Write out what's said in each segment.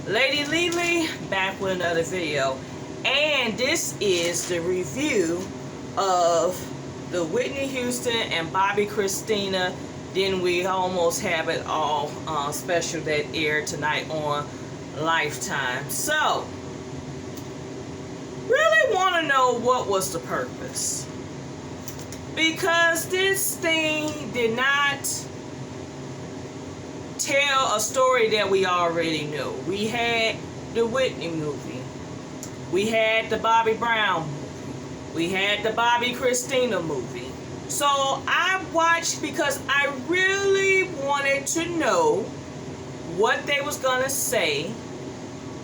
Lady Lily back with another video, and this is the review of the Whitney Houston and Bobby Christina Then We Almost Have It All special that aired tonight on Lifetime. So really want to know what was the purpose, because this thing did not tell a story that we already knew. We had the Whitney movie, we had the Bobby Brown movie, we had the Bobby Christina movie. So I watched because I really wanted to know what they was gonna say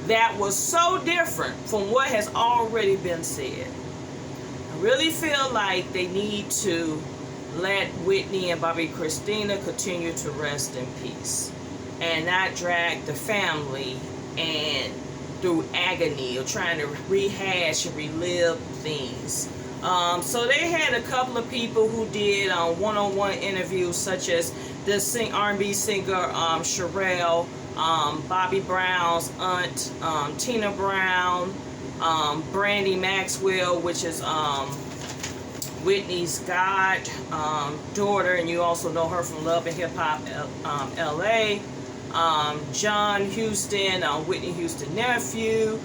that was so different from what has already been said. I really feel like they need to let Whitney and Bobby Christina continue to rest in peace and not drag the family and through agony of trying to rehash and relive things. So they had a couple of people who did one-on-one interviews, such as the R&B singer Sherelle, Bobby Brown's aunt, Tina Brown, Brandy Maxwell, which is Whitney's daughter, and you also know her from Love and Hip Hop LA. John Houston, Whitney Houston's nephew,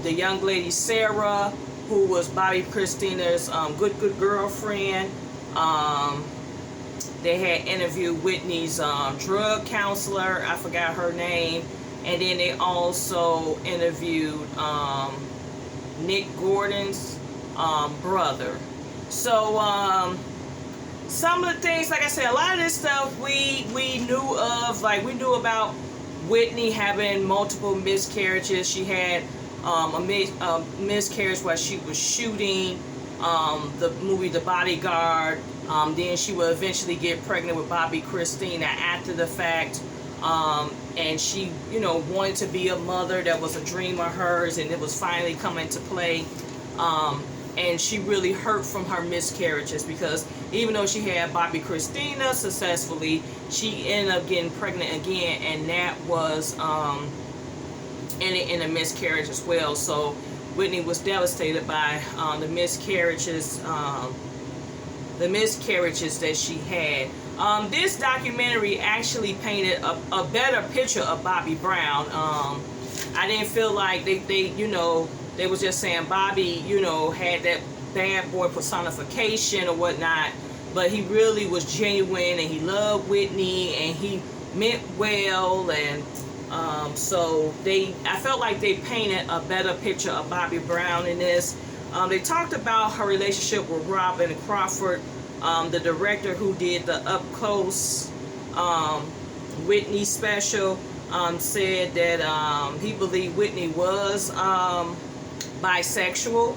the young lady Sarah, who was Bobby Christina's good girlfriend. They had interviewed Whitney's drug counselor, I forgot her name, and then they also interviewed Nick Gordon's brother. So some of the things, like I said, a lot of this stuff we knew of. Like, we knew about Whitney having multiple miscarriages. She had a miscarriage while she was shooting the movie The Bodyguard. Then she would eventually get pregnant with Bobby Christina after the fact. And she, wanted to be a mother. That was a dream of hers, and it was finally coming to play. And she really hurt from her miscarriages, because even though she had Bobby Christina successfully, she ended up getting pregnant again, and that was in a miscarriage as well. So Whitney was devastated by the miscarriages that she had. This documentary actually painted a better picture of Bobby Brown. I didn't feel like they was just saying Bobby, had that bad boy personification or whatnot, but he really was genuine, and he loved Whitney, and he meant well, and so I felt like they painted a better picture of Bobby Brown in this. They talked about her relationship with Robin Crawford, the director who did the Up Close Whitney special. Said that he believed Whitney was bisexual,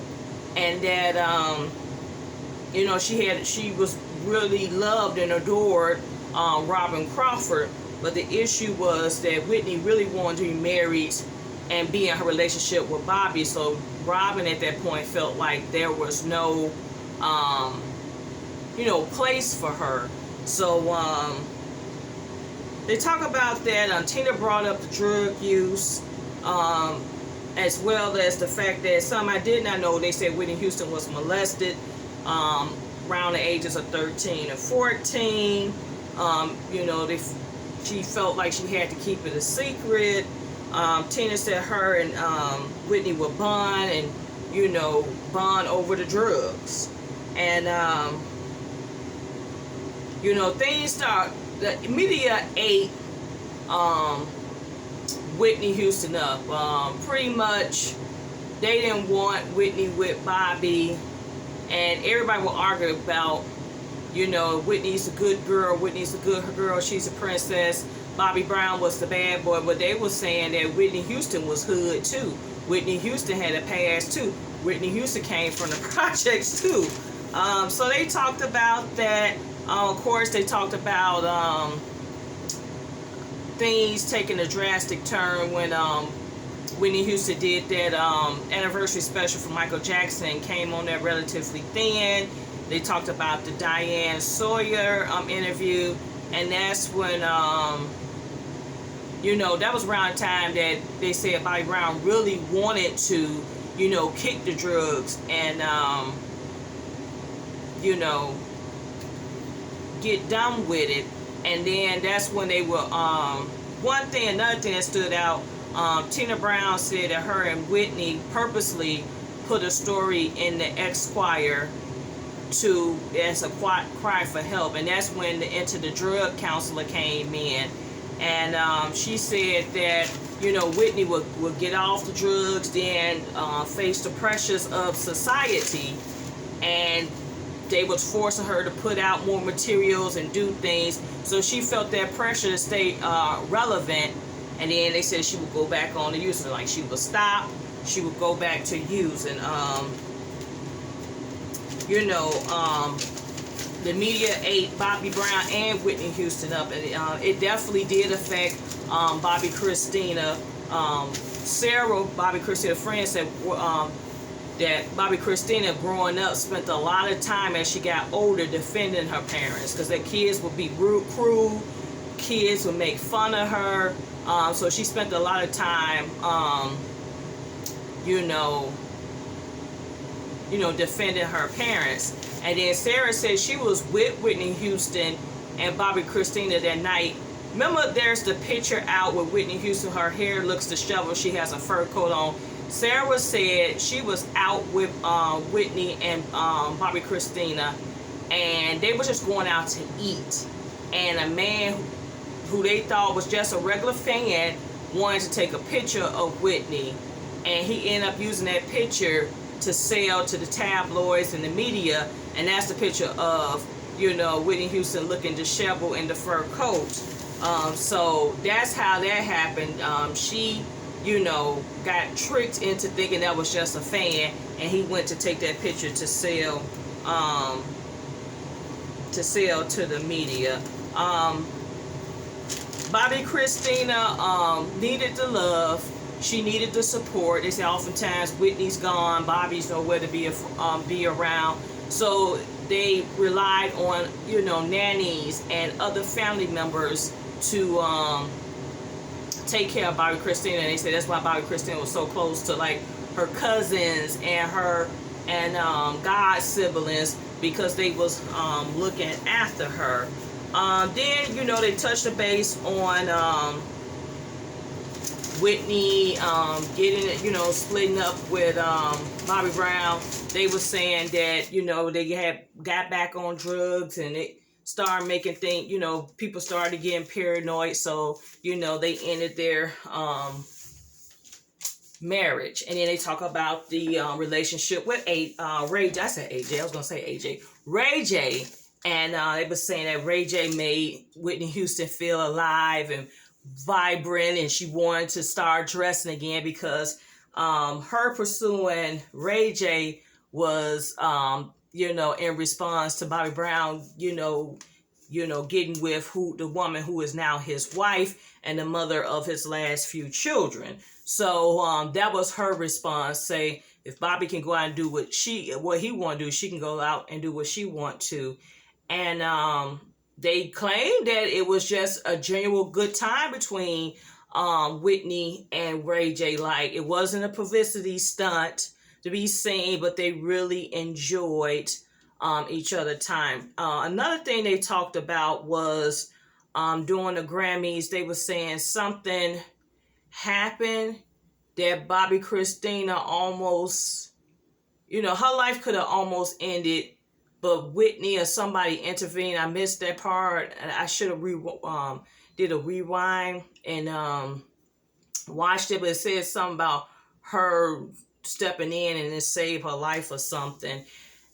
and that she was really loved and adored Robin Crawford, but the issue was that Whitney really wanted to be married and be in her relationship with Bobby. So Robin at that point felt like there was no place for her. So they talk about that. Tina brought up the drug use, as well as the fact that some I did not know. They said Whitney Houston was molested around the ages of 13 and 14. She felt like she had to keep it a secret. Tina said her and Whitney would bond, and bond over the drugs. And things start. The media ate Whitney Houston up. Pretty much, they didn't want Whitney with Bobby, and everybody will argue about, Whitney's a good girl, Whitney's a good girl, she's a princess. Bobby Brown was the bad boy, but they were saying that Whitney Houston was hood too. Whitney Houston had a past too. Whitney Houston came from the projects too. So they talked about that. Of course, they talked about things taking a drastic turn when Whitney Houston did that anniversary special for Michael Jackson, came on there relatively thin. They talked about the Diane Sawyer interview, and that's when You know, that was around the time that they said Bobby Brown really wanted to, you know, kick the drugs and, you know, get done with it. And then that's when they were, another thing that stood out, Tina Brown said that her and Whitney purposely put a story in the Esquire as a cry for help. And that's when the drug counselor came in. And she said that, you know, Whitney would get off the drugs, then face the pressures of society, and they was forcing her to put out more materials and do things. So she felt that pressure to stay relevant. And then they said she would go back on to using, like she would stop, she would go back to using. You know, the media ate Bobby Brown and Whitney Houston up, and it definitely did affect Bobby Christina. Sarah, Bobby Christina's friend, said that Bobby Christina, growing up, spent a lot of time as she got older defending her parents, because their kids would be cruel, kids would make fun of her. So she spent a lot of time, you know, defending her parents. And then Sarah said she was with Whitney Houston and Bobby Christina that night. Remember, there's the picture out with Whitney Houston. Her hair looks disheveled. She has a fur coat on. Sarah said she was out with Whitney and Bobby Christina, and they were just going out to eat. And a man who they thought was just a regular fan wanted to take a picture of Whitney, and he ended up using that picture to sell to the tabloids and the media. And that's the picture of, you know, Whitney Houston looking disheveled in the fur coat. So that's how that happened. She, you know, got tricked into thinking that was just a fan, and he went to take that picture to sell to the media. Bobby Christina needed the love. She needed the support. They say oftentimes Whitney's gone, Bobby's nowhere to be around. So they relied on, you know, nannies and other family members to take care of Bobby Christina. And they say that's why Bobby Christina was so close to like her cousins and her god siblings, because they was looking after her. Then, you know, they touched the base on Whitney getting it, you know, splitting up with Bobby Brown. They were saying that, you know, they got back on drugs, and it started making things, you know, people started getting paranoid. So, you know, they ended their marriage. And then they talk about the relationship with Ray. I said AJ. I was gonna say AJ. Ray J. And they were saying that Ray J made Whitney Houston feel alive and vibrant, and she wanted to start dressing again, because her pursuing Ray J was you know, in response to Bobby Brown, you know, getting with the woman who is now his wife and the mother of his last few children. So that was her response. Say, if Bobby can go out and do what he want to do, she can go out and do what she want to. And they claimed that it was just a genuine good time between Whitney and Ray J. Like, it wasn't a publicity stunt to be seen, but they really enjoyed each other time. Another thing they talked about was during the Grammys, they were saying something happened that Bobby Christina almost, you know, her life could have almost ended, but Whitney or somebody intervened. I missed that part, and I should have did a rewind and watched it, but it said something about her stepping in and it saved her life or something.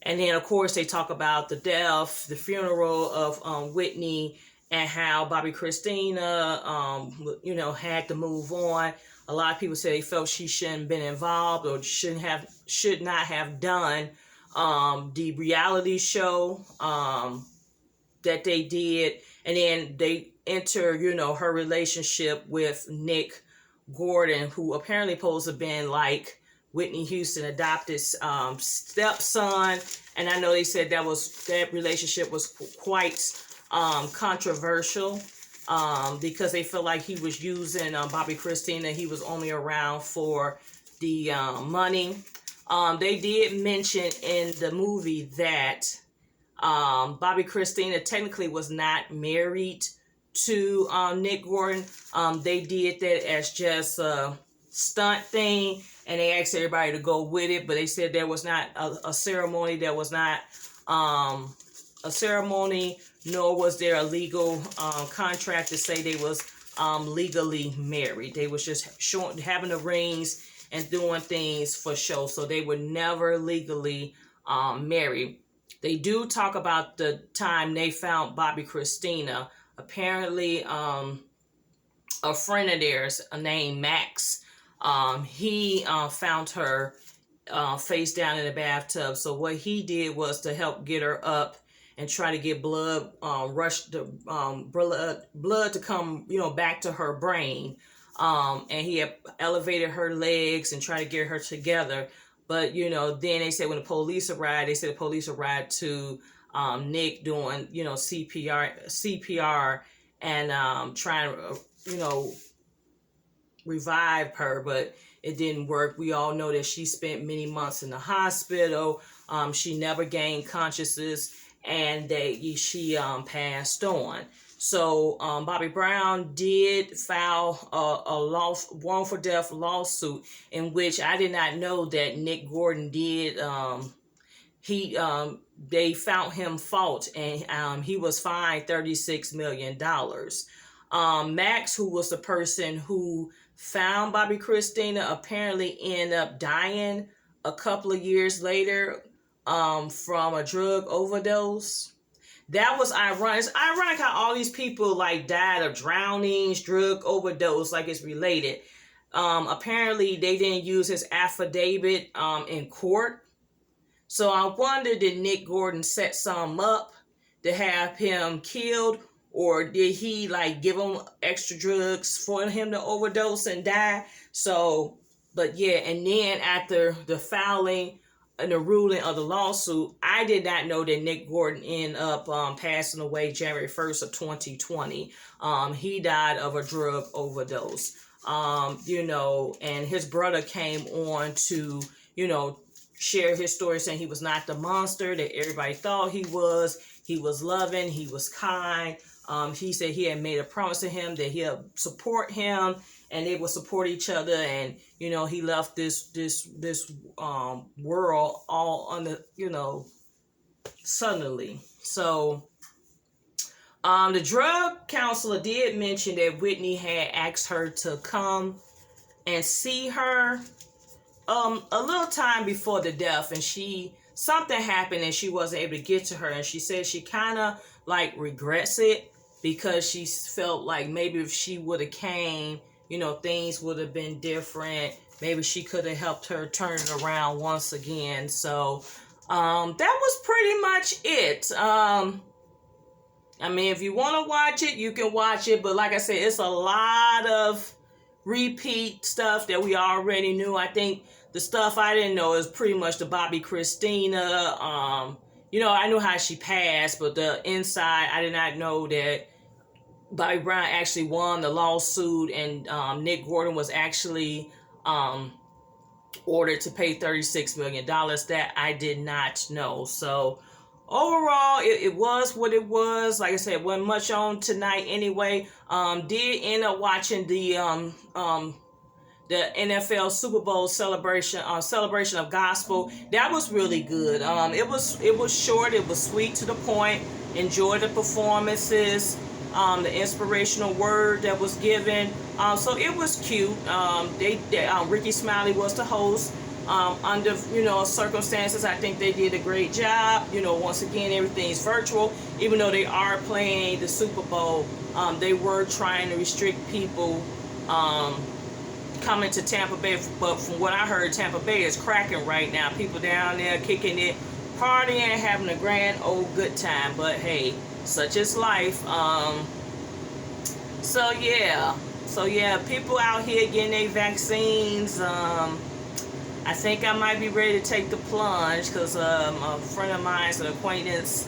And then, of course, they talk about the death, the funeral of Whitney, and how Bobby Christina, you know, had to move on. A lot of people say they felt she shouldn't have been involved, or should not have done the reality show that they did. And then they enter, you know, her relationship with Nick Gordon, who apparently supposed to have been like Whitney Houston adopted stepson. And I know they said that relationship was quite controversial. because they feel like he was using Bobby Christina. He was only around for the money. They did mention in the movie that Bobby Christina technically was not married to Nick Gordon. They did that as just a stunt thing, and they asked everybody to go with it, but they said there was not a ceremony. There was not a ceremony, nor was there a legal contract to say they was legally married. They was just showing, having the rings and doing things for show, so they were never legally married. They do talk about the time they found Bobby Christina. Apparently, a friend of theirs named Max, he found her face down in the bathtub. So what he did was to help get her up and try to get blood, blood to come, back to her brain. And he had elevated her legs and tried to get her together. But, then they said when the police arrived, they said the police arrived to Nick doing, CPR and trying to, revive her, but it didn't work. We all know that she spent many months in the hospital. She never gained consciousness, and she passed on. So Bobby Brown did file a wrongful death lawsuit, in which I did not know that Nick Gordon did. They found him fault, and he was fined $36 million. Max, who was the person who found Bobby Christina, apparently ended up dying a couple of years later from a drug overdose. That was ironic. It's ironic how all these people died of drownings, drug overdose, like it's related. Apparently they didn't use his affidavit in court. So I wonder, did Nick Gordon set some up to have him killed, or did he give him extra drugs for him to overdose and die? So, but yeah, and then after the filing and the ruling of the lawsuit, I did not know that Nick Gordon ended up passing away January 1st of 2020. He died of a drug overdose. And his brother came on to, share his story, saying he was not the monster that everybody thought he was. He was loving, he was kind. He said he had made a promise to him that he'll support him and they will support each other. And, he left this world all under, suddenly. So, the drug counselor did mention that Whitney had asked her to come and see her a little time before the death, and something happened and she wasn't able to get to her, and she said she kind of regrets it, because she felt like maybe if she would have came, things would have been different. Maybe she could have helped her turn it around once again. So that was pretty much it. If you want to watch it, you can watch it, but like I said, it's a lot of repeat stuff that we already knew. I think the stuff I didn't know is pretty much the Bobby Christina. I knew how she passed, but the inside, I did not know that Bobby Brown actually won the lawsuit, and Nick Gordon was actually ordered to pay $36 million. That I did not know. So overall, it was what it was. Like I said, wasn't much on tonight anyway. Did end up watching the NFL Super Bowl celebration of gospel. That was really good. It was short, it was sweet to the point. Enjoyed the performances, the inspirational word that was given. So it was cute. Ricky Smiley was the host. Under circumstances, I think they did a great job. Once again, everything's virtual. Even though they are playing the Super Bowl, they were trying to restrict people coming to Tampa Bay, but from what I heard, Tampa Bay is cracking right now. People down there kicking it, partying, having a grand old good time. But hey, such is life. So yeah, people out here getting their vaccines. I think I might be ready to take the plunge, because a friend of mine's an acquaintance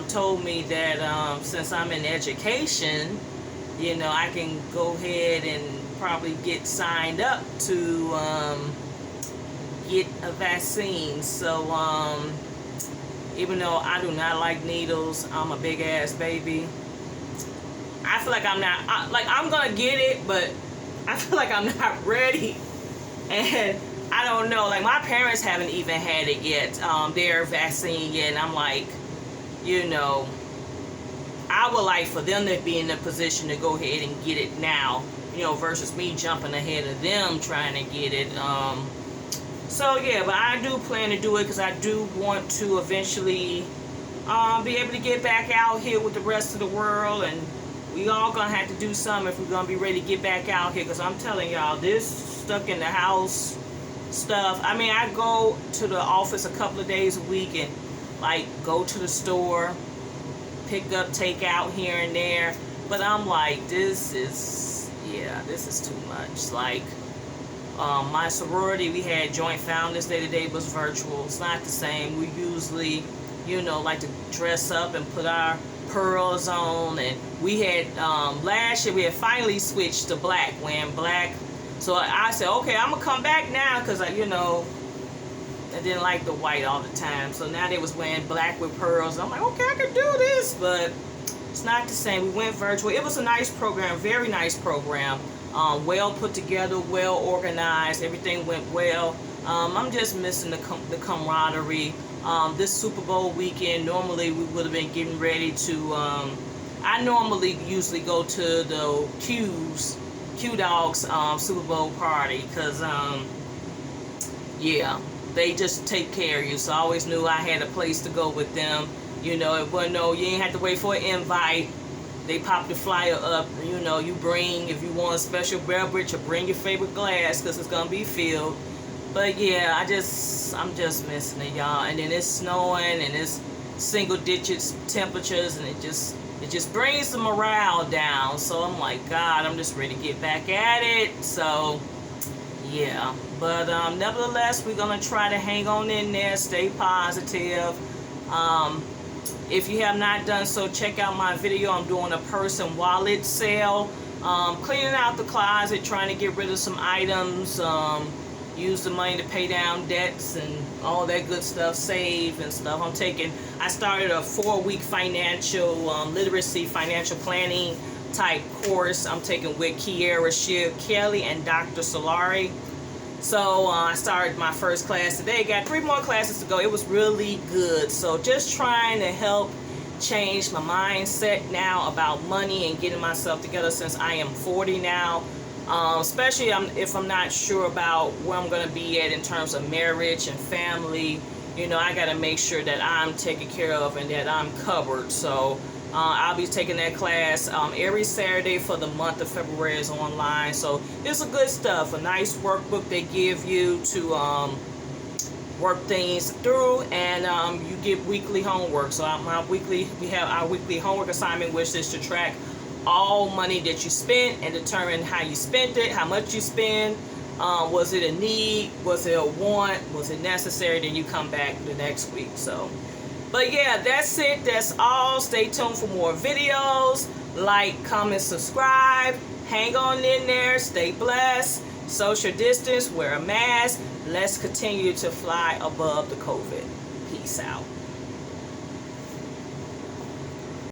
told me that since I'm in education, I can go ahead and probably get signed up to get a vaccine. So even though I do not like needles, I'm a big ass baby. I feel like I'm not, I'm gonna get it, but I feel like I'm not ready. And I don't know, like my parents haven't even had it yet, their vaccine yet, and I'm like, I would like for them to be in a position to go ahead and get it now, versus me jumping ahead of them trying to get it. So yeah, but I do plan to do it because I do want to eventually be able to get back out here with the rest of the world, and we all gonna have to do something if we're gonna be ready to get back out here, because I'm telling y'all, this stuck in the house stuff. I mean, I go to the office a couple of days a week and like go to the store, pick up takeout here and there, but I'm like, this is too much. Like my sorority, we had joint founders day. Today was virtual. It's not the same. We usually like to dress up and put our pearls on, and we had last year we had finally switched to black, wearing black. So I said, okay, I'm gonna come back now, because I didn't like the white all the time. So now they was wearing black with pearls. I'm like, okay, I can do this, but it's not the same. We went virtual. It was a nice program, very nice program. Well put together, well organized. Everything went well. I'm just missing the camaraderie. This Super Bowl weekend, normally we would have been getting ready to, I usually go to the Q-Dogs Super Bowl party, because, yeah, they just take care of you. So I always knew I had a place to go with them. It wasn't you ain't have to wait for an invite. They pop the flyer up, you bring, if you want a special beverage, or bring your favorite glass, because it's going to be filled. But yeah, I'm just missing it, y'all. And then it's snowing, and it's single digits temperatures, and it just brings the morale down. So I'm like, God, I'm just ready to get back at it. So yeah, but nevertheless, we're gonna try to hang on in there, stay positive. If you have not done so, check out my video. I'm doing a purse and wallet sale, cleaning out the closet, trying to get rid of some items, use the money to pay down debts and all that good stuff, save and stuff. I started a 4-week financial literacy, financial planning type course I'm taking with Kiera Shiv Kelly and Dr. Solari. So I started my first class today. Got 3 more classes to go. It was really good. So just trying to help change my mindset now about money and getting myself together, since I am 40 now. Especially if I'm not sure about where I'm going to be at in terms of marriage and family. I got to make sure that I'm taken care of and that I'm covered. So I'll be taking that class every Saturday for the month of February. Is online. So it's a good stuff. A nice workbook they give you to work things through, and you get weekly homework. So we have our weekly homework assignment, which is to track all money that you spent and determine how you spent it, how much you spend. Was it a need? Was it a want? Was it necessary? Then you come back the next week. So, but yeah, that's it. That's all. Stay tuned for more videos. Like, comment, subscribe. Hang on in there. Stay blessed. Social distance. Wear a mask. Let's continue to fly above the COVID. Peace out.